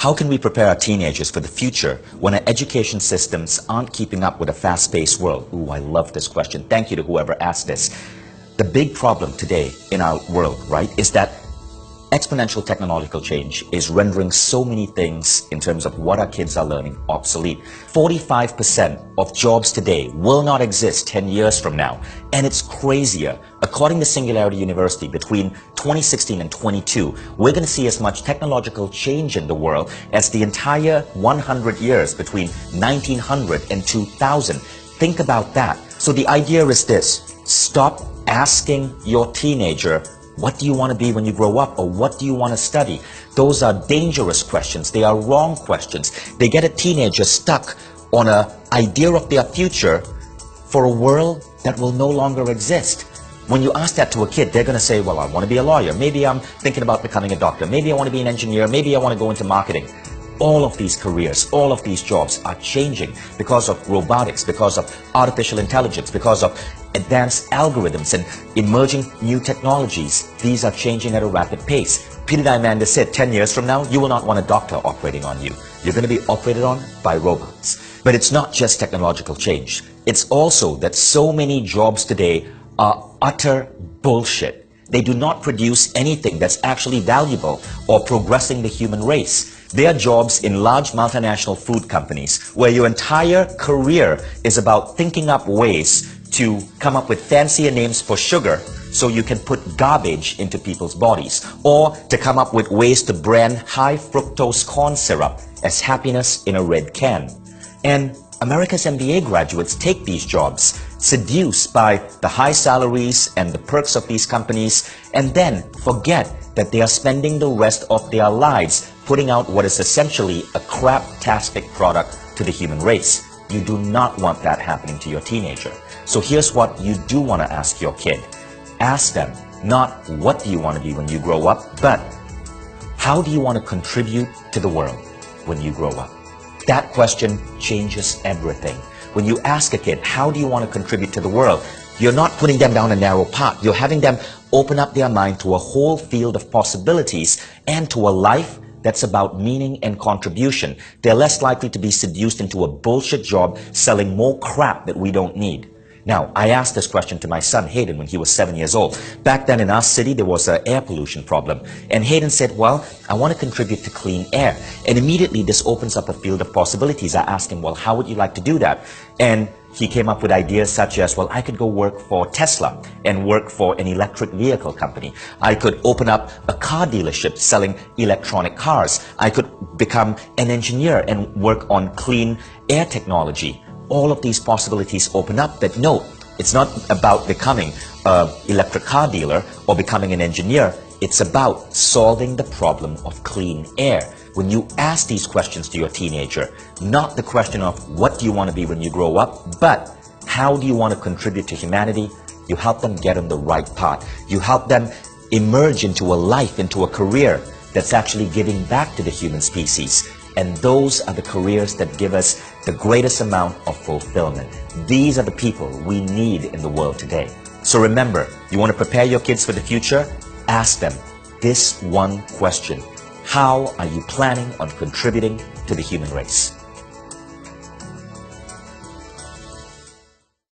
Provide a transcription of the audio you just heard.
How can we prepare our teenagers for the future when our education systems aren't keeping up with a fast-paced world? Ooh, I love this question. Thank you to whoever asked this. The big problem today in our world, right, is that exponential technological change is rendering so many things in terms of what our kids are learning obsolete. 45% of jobs today will not exist 10 years from now. And it's crazier. According to Singularity University, between 2016 and 22, we're going to see as much technological change in the world as the entire 100 years between 1900 and 2000. Think about that. So the idea is this: stop asking your teenager, what do you want to be when you grow up, or what do you want to study? Those are dangerous questions. They are wrong questions. They get a teenager stuck on an idea of their future for a world that will no longer exist. When you ask that to a kid, they're going to say, well, I want to be a lawyer. Maybe I'm thinking about becoming a doctor. Maybe I want to be an engineer. Maybe I want to go into marketing. All of these careers, all of these jobs are changing because of robotics, because of artificial intelligence, because of advanced algorithms and emerging new technologies. These are changing at a rapid pace. Peter Diamandis said 10 years from now, you will not want a doctor operating on you. You're going to be operated on by robots. But it's not just technological change. It's also that so many jobs today are utter bullshit. They do not produce anything that's actually valuable or progressing the human race. They are jobs in large multinational food companies where your entire career is about thinking up ways to come up with fancier names for sugar so you can put garbage into people's bodies, or to come up with ways to brand high fructose corn syrup as happiness in a red can. And America's MBA graduates take these jobs, seduced by the high salaries and the perks of these companies, and then forget that they are spending the rest of their lives putting out what is essentially a crap-tastic product to the human race. You do not want that happening to your teenager. So here's what you do want to ask your kid. Ask them not what do you want to be when you grow up, but how do you want to contribute to the world when you grow up? That question changes everything. When you ask a kid, how do you want to contribute to the world? You're not putting them down a narrow path. You're having them open up their mind to a whole field of possibilities and to a life that's about meaning and contribution. They're less likely to be seduced into a bullshit job selling more crap that we don't need. Now, I asked this question to my son Hayden when he was 7 years old. Back then in our city, there was an air pollution problem. And Hayden said, well, I want to contribute to clean air. And immediately this opens up a field of possibilities. I asked him, well, how would you like to do that? And he came up with ideas such as, well, I could go work for Tesla and work for an electric vehicle company. I could open up a car dealership selling electronic cars. I could become an engineer and work on clean air technology. All of these possibilities open up that no, it's not about becoming an electric car dealer or becoming an engineer. It's about solving the problem of clean air. When you ask these questions to your teenager, not the question of what do you want to be when you grow up, but how do you want to contribute to humanity, you help them get on the right path. You help them emerge into a life, into a career that's actually giving back to the human species. And those are the careers that give us the greatest amount of fulfillment. These are the people we need in the world today. So remember, you want to prepare your kids for the future? Ask them this one question. How are you planning on contributing to the human race?